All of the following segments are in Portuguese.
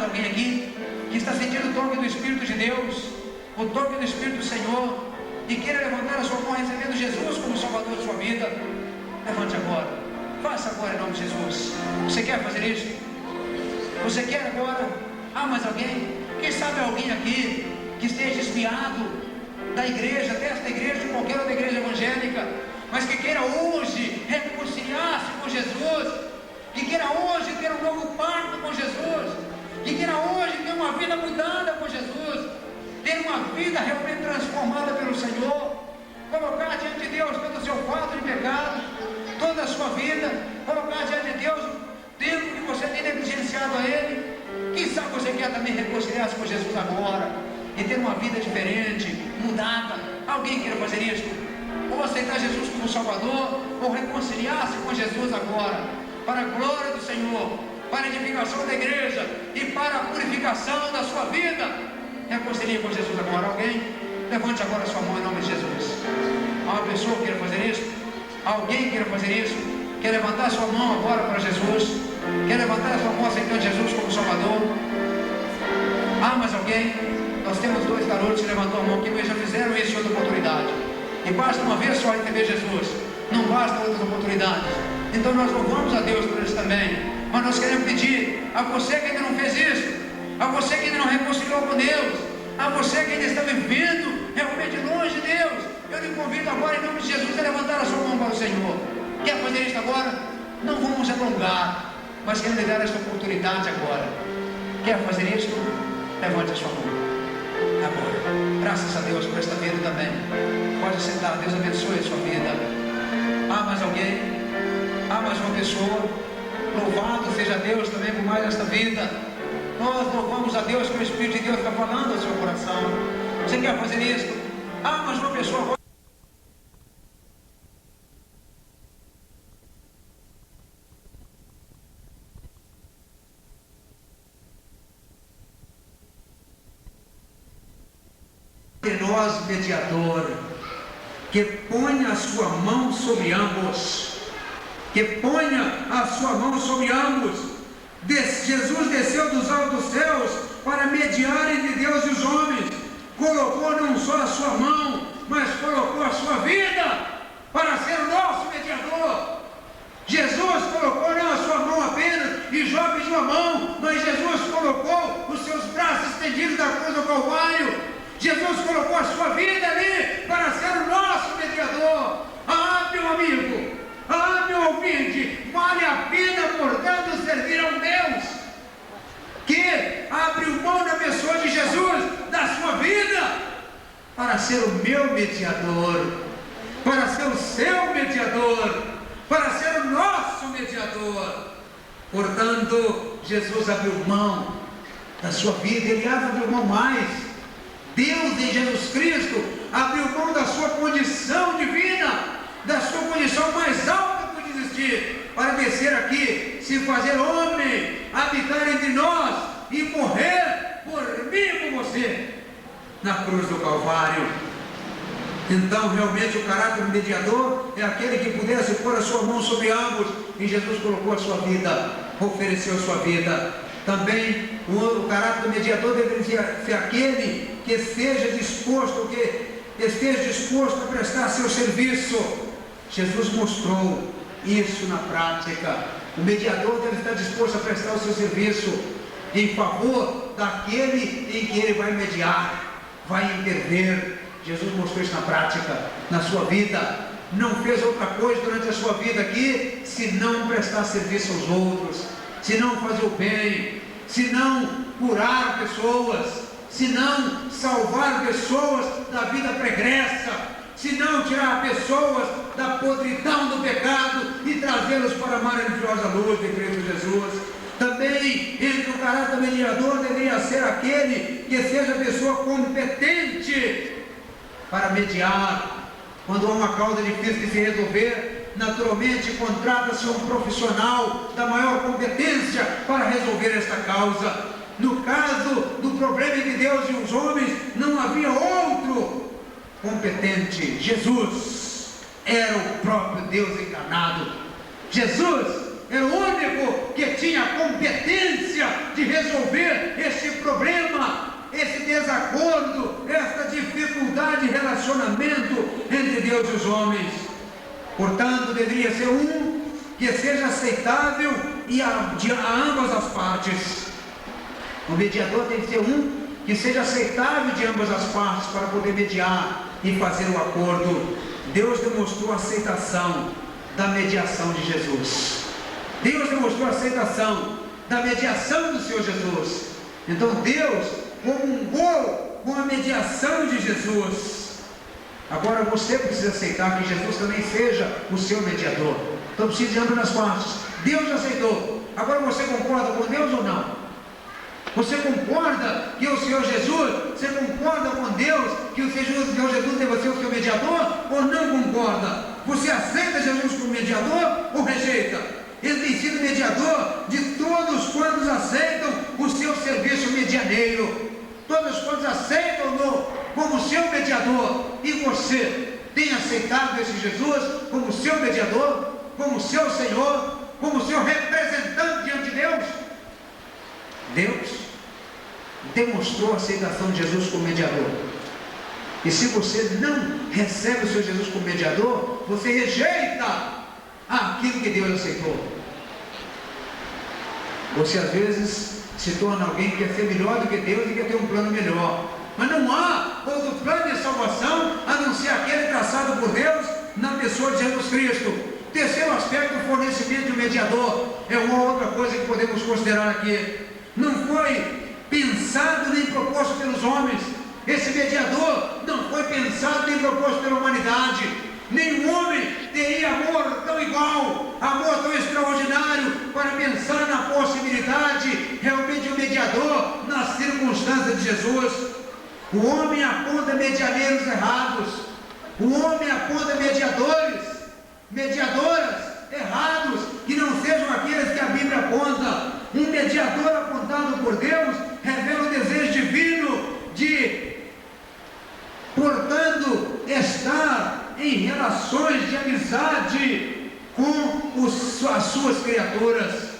alguém aqui que está sentindo o toque do Espírito de Deus, o toque do Espírito do Senhor, e queira levantar a sua mão recebendo Jesus como Salvador de sua vida? Levante agora, faça agora em nome de Jesus. Você quer fazer isso? Você quer agora? Mais alguém? Quem sabe alguém aqui que esteja desviado da igreja, desta igreja, de qualquer outra igreja evangélica, mas que queira hoje reconciliar-se com Jesus, que queira hoje ter um novo pacto com Jesus, que queira hoje ter uma vida mudada com Jesus, ter uma vida realmente transformada pelo Senhor, colocar diante de Deus todo o seu fato de pecado, toda a sua vida, colocar diante de Deus o tempo que você tem negligenciado a Ele. Quem sabe você quer também reconciliar-se com Jesus agora e ter uma vida diferente, mudada? Alguém queira fazer isso? Ou aceitar Jesus como Salvador, ou reconciliar-se com Jesus agora, para a glória do Senhor, para a edificação da igreja e para a purificação da sua vida. Reconcilie com Jesus agora. Alguém? Levante agora a sua mão em nome de Jesus. Uma pessoa que queira fazer isso? Alguém queira fazer isso? Quer levantar a sua mão agora para Jesus? Quer levantar a sua mão aceitando Jesus como Salvador? Mais alguém? Nós temos 2 garotos que levantou a mão aqui, mas já fizeram isso em outra oportunidade. E basta uma vez só receber Jesus, não basta outras oportunidades. Então nós louvamos a Deus por isso também. Mas nós queremos pedir a você que ainda não fez isso, a você que ainda não reconciliou com Deus, a você que ainda está vivendo realmente longe de Deus, eu lhe convido agora em nome de Jesus a levantar a sua mão para o Senhor. Quer fazer isso agora? Não vamos alongar, mas quero lhe dar esta oportunidade agora. Quer fazer isso? Levante a sua mão agora. Graças a Deus por esta vida também. Pode sentar, Deus abençoe a sua vida. Mais alguém? Mais uma pessoa? Louvado seja Deus também por mais esta vida. Nós louvamos a Deus que o Espírito de Deus está falando ao seu coração. Você quer fazer isso? Mais uma pessoa. Nós, mediador, que ponha a sua mão sobre ambos, que ponha a sua mão sobre ambos. Jesus desceu dos altos céus para mediar entre Deus e os homens, colocou não só a sua mão, mas colocou a sua vida para ser o nosso mediador. Jesus colocou não a sua mão apenas, e Jó pediu a mão, mas Jesus colocou os seus braços estendidos da cruz do Calvário. Jesus colocou a sua vida ali para ser o nosso mediador. Meu amigo, meu ouvinte, vale a pena, portanto, servir a um Deus que abriu mão da pessoa de Jesus, da sua vida, para ser o meu mediador, para ser o seu mediador, para ser o nosso mediador. Portanto, Jesus abriu mão da sua vida, Ele abriu mão mais. Deus em Jesus Cristo abriu mão da sua condição divina, da sua condição mais alta que podia existir, para descer aqui, se fazer homem, habitar entre nós e morrer por mim e por você, na cruz do Calvário. Então realmente o caráter do mediador é aquele que pudesse pôr a sua mão sobre ambos, e Jesus colocou a sua vida, ofereceu a sua vida. Também o caráter do mediador deveria ser aquele que esteja disposto a prestar seu serviço. Jesus mostrou isso na prática. O mediador deve estar disposto a prestar o seu serviço em favor daquele em que ele vai mediar, vai intervir. Jesus mostrou isso na prática, na sua vida. Não fez outra coisa durante a sua vida aqui, se não prestar serviço aos outros, se não fazer o bem, se não curar pessoas, se não salvar pessoas da vida pregressa, se não tirar pessoas da podridão do pecado e trazê-los para a maravilhosa luz de Cristo Jesus. Também entre o caráter mediador deveria ser aquele que seja pessoa competente para mediar. Quando há uma causa difícil de se resolver, naturalmente contrata-se um profissional da maior competência para resolver esta causa. No caso do problema entre Deus e os homens, não havia outro competente. Jesus era o próprio Deus encarnado. Jesus era o único que tinha competência de resolver esse problema, esse desacordo, essa dificuldade de relacionamento entre Deus e os homens. Portanto, deveria ser um que seja aceitável a ambas as partes. O mediador tem que ser um que seja aceitável de ambas as partes para poder mediar e fazer o acordo. Deus demonstrou a aceitação da mediação de Jesus. Deus demonstrou a aceitação da mediação do Senhor Jesus. Então Deus comungou com a mediação de Jesus. Agora você precisa aceitar que Jesus também seja o seu mediador. Então precisa de ambas as partes. Deus aceitou. Agora você concorda com Deus ou não? Você concorda que o Senhor Jesus, você concorda com Deus que o Senhor Jesus deve ser o seu mediador ou não concorda? Você aceita Jesus como mediador ou rejeita? Ele tem sido mediador de todos quantos aceitam o seu serviço medianeiro. Todos quantos aceitam-no como seu mediador. E você tem aceitado esse Jesus como seu mediador, como seu Senhor, como seu representante diante de Deus? Deus demonstrou a aceitação de Jesus como mediador. E se você não recebe o seu Jesus como mediador, você rejeita aquilo que Deus aceitou. Você às vezes se torna alguém que quer ser melhor do que Deus e quer ter um plano melhor. Mas não há outro plano de salvação a não ser aquele traçado por Deus na pessoa de Jesus Cristo. Terceiro aspecto, o fornecimento de um mediador. É uma outra coisa que podemos considerar aqui. Não foi pensado nem proposto pelos homens. Esse mediador não foi pensado nem proposto pela humanidade. Nenhum homem teria amor tão igual, amor tão extraordinário, para pensar na possibilidade realmente de um mediador nas circunstâncias de Jesus. O homem aponta medianeiros errados. O homem aponta mediadoras errados, que não sejam aqueles que a Bíblia aponta. Um mediador apontado por Deus revela o desejo divino de, portanto, estar em relações de amizade com as suas criaturas.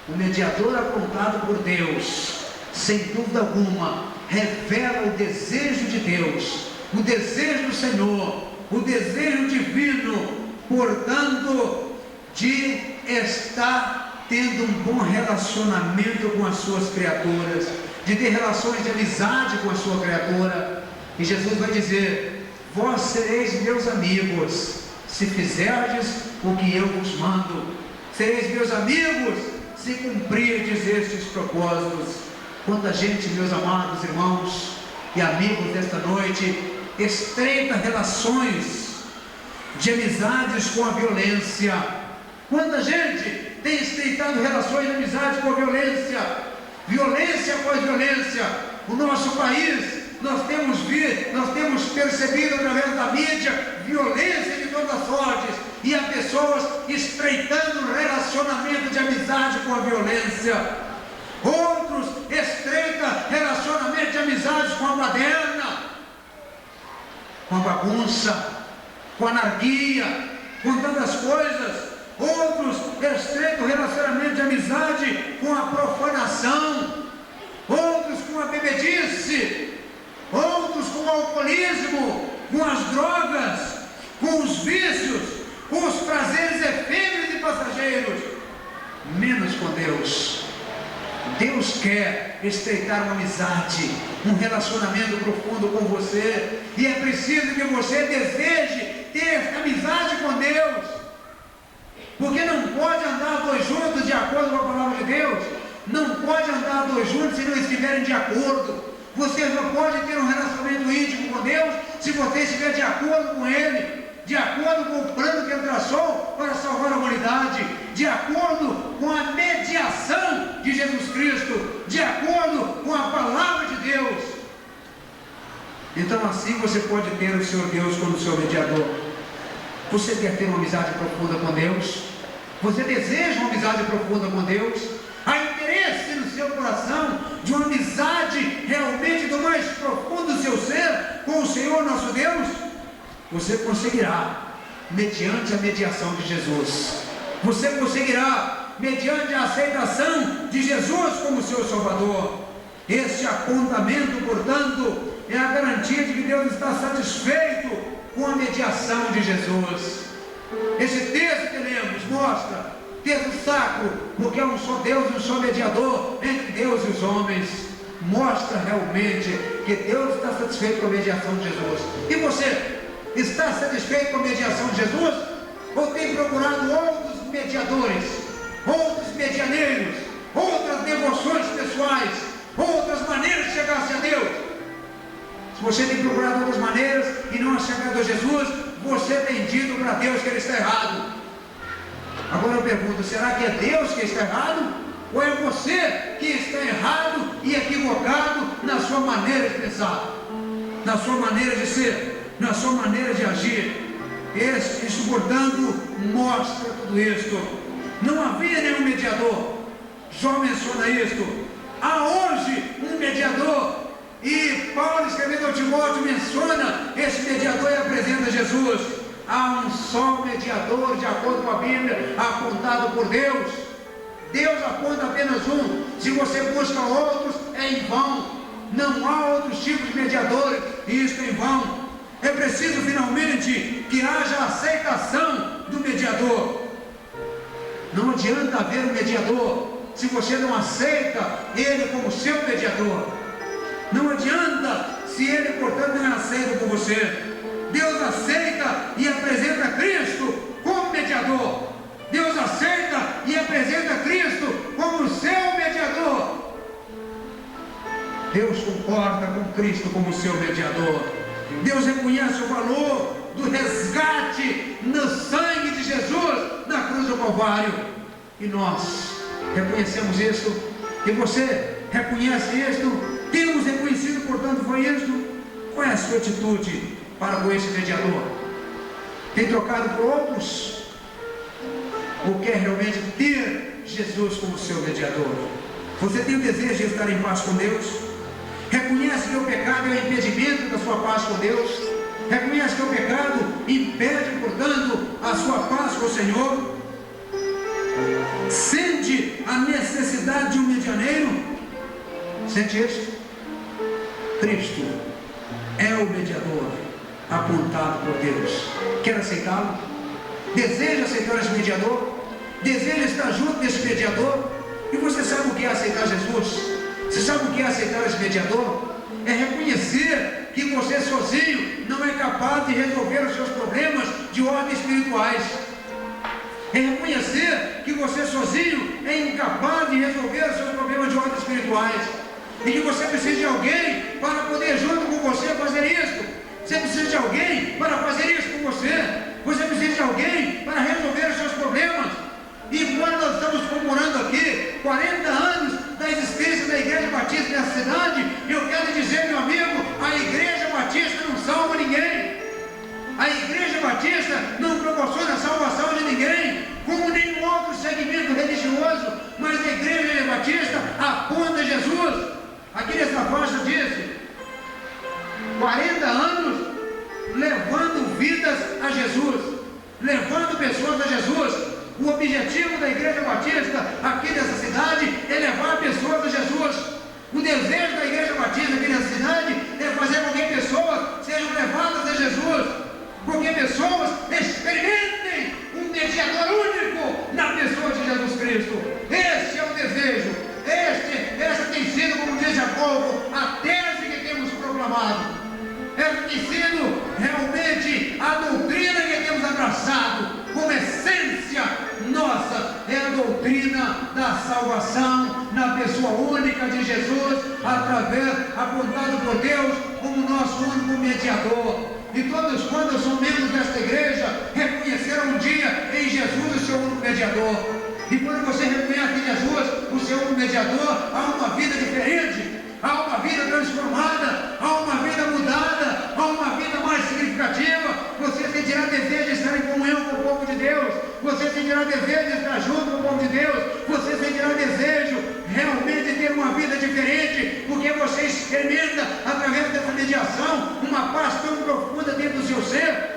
O mediador apontado por Deus, sem dúvida alguma, revela o desejo de Deus, o desejo do Senhor, o desejo divino, portanto, de estar tendo um bom relacionamento com as suas criaturas, de ter relações de amizade com a sua criatura. E Jesus vai dizer: vós sereis meus amigos, se fizerdes o que eu vos mando. Sereis meus amigos, se cumprirdes estes propósitos. Quanta gente, meus amados irmãos e amigos desta noite, estreita relações de amizades com a violência. Quanta gente tem estreitado relações de amizade com a violência, violência após violência. O nosso país, nós temos percebido através da mídia violência de todas as sortes, e há pessoas estreitando relacionamento de amizade com a violência. Outros estreitam relacionamento de amizade com a baderna, com a bagunça, com a anarquia, com tantas coisas. Outros estreitam relacionamento de amizade com a profanação, outros com a bebedice, outros com o alcoolismo, com as drogas, com os vícios, com os prazeres efêmeros e passageiros, menos com Deus. Deus quer estreitar uma amizade, um relacionamento profundo com você, e é preciso que você deseje ter essa amizade com Deus, porque não pode andar dois juntos de acordo com a palavra de Deus. Não pode andar dois juntos se não estiverem de acordo. Você não pode ter um relacionamento íntimo com Deus se você estiver de acordo com Ele, de acordo com o plano que Ele traçou para salvar a humanidade, de acordo com a mediação de Jesus Cristo, de acordo com a palavra de Deus. Então assim você pode ter o seu Deus como seu mediador. Você quer ter uma amizade profunda com Deus? Você deseja uma amizade profunda com Deus? Há interesse no seu coração de uma amizade realmente do mais profundo do seu ser com o Senhor nosso Deus? Você conseguirá, mediante a mediação de Jesus. Você conseguirá mediante a aceitação de Jesus como seu Salvador. Este apontamento, portanto, é a garantia de que Deus está satisfeito com a mediação de Jesus. Esse texto que lemos mostra, texto sacro, porque é um só Deus e um só mediador entre Deus e os homens, mostra realmente que Deus está satisfeito com a mediação de Jesus. E você, está satisfeito com a mediação de Jesus? Ou tem procurado outros mediadores, outros medianeiros, outras devoções pessoais, outras maneiras de chegar-se a Deus? Se você tem procurado outras maneiras e não chegado a Jesus, você tem dito para Deus que Ele está errado. Agora eu pergunto, será que é Deus que está errado? Ou é você que está errado e equivocado na sua maneira de pensar, na sua maneira de ser, na sua maneira de agir? Isso, portanto, mostra tudo isto. Não havia nenhum mediador. Jó menciona isto. Há hoje um mediador. E Paulo, escrevendo ao Timóteo, menciona esse mediador e apresenta Jesus. Há um só mediador, de acordo com a Bíblia, apontado por Deus. Deus aponta apenas um. Se você busca outros, é em vão. Não há outros tipos de mediadores, e isso é em vão. É preciso finalmente que haja aceitação do mediador. Não adianta haver um mediador se você não aceita ele como seu mediador. Não adianta se ele, portanto, não é aceito por você. Deus aceita e apresenta Cristo como mediador. Deus aceita e apresenta Cristo como seu mediador. Deus concorda com Cristo como seu mediador. Deus reconhece o valor do resgate no sangue de Jesus na cruz do Calvário. E nós reconhecemos isso. E você reconhece isto? Temos reconhecido, portanto, foi isto? Qual é a sua atitude para com esse mediador? Tem trocado por outros? Ou quer realmente ter Jesus como seu mediador? Você tem o desejo de estar em paz com Deus? Reconhece que o pecado é o impedimento da sua paz com Deus? Reconhece que o pecado impede, portanto, a sua paz com o Senhor? Sente a necessidade de um medianeiro? Sente isso? Cristo é o mediador apontado por Deus. Quer aceitá-lo? Deseja aceitar esse mediador? Deseja estar junto desse mediador? E você sabe o que é aceitar Jesus? Você sabe o que é aceitar esse mediador? É reconhecer que você sozinho não é capaz de resolver os seus problemas de ordem espirituais. É reconhecer que você sozinho é incapaz de resolver os seus problemas de ordem espirituais. E que você precisa de alguém para poder junto com você fazer isso. Você precisa de alguém para fazer isso com você. Você precisa de alguém para resolver os seus problemas. E quando nós estamos comemorando aqui 40 anos da existência da Igreja Batista nessa cidade, eu quero dizer, meu amigo, a Igreja Batista não salva ninguém. A Igreja Batista não proporciona salvação de ninguém, como nenhum outro segmento religioso, mas a Igreja Batista aponta Jesus. Aqui nessa faixa diz 40 anos levando vidas a Jesus, levando pessoas a Jesus. O objetivo da Igreja Batista aqui nessa cidade é levar pessoas a Jesus. O desejo da Igreja Batista aqui nessa cidade é fazer com que pessoas sejam levadas a Jesus, com que pessoas experimentem um mediador único na pessoa de Jesus Cristo. Esse é o desejo. Essa tem sido, como diz Jacobo, a tese que temos proclamado. Essa tem sido realmente a doutrina que temos abraçado como essência nossa. É a doutrina da salvação na pessoa única de Jesus, apontado por Deus como nosso único mediador. E todos quantos são membros desta igreja reconheceram um dia em Jesus o seu único mediador. E quando você reconhece em Jesus o seu único mediador, há uma vida diferente, há uma vida transformada, há uma vida mudada, há uma vida mais significativa. Você sentirá desejo de estar em comunhão com o povo de Deus, você sentirá desejo de estar junto com o povo de Deus, você sentirá desejo realmente de ter uma vida diferente, porque você experimenta através dessa mediação uma paz tão profunda dentro do seu ser,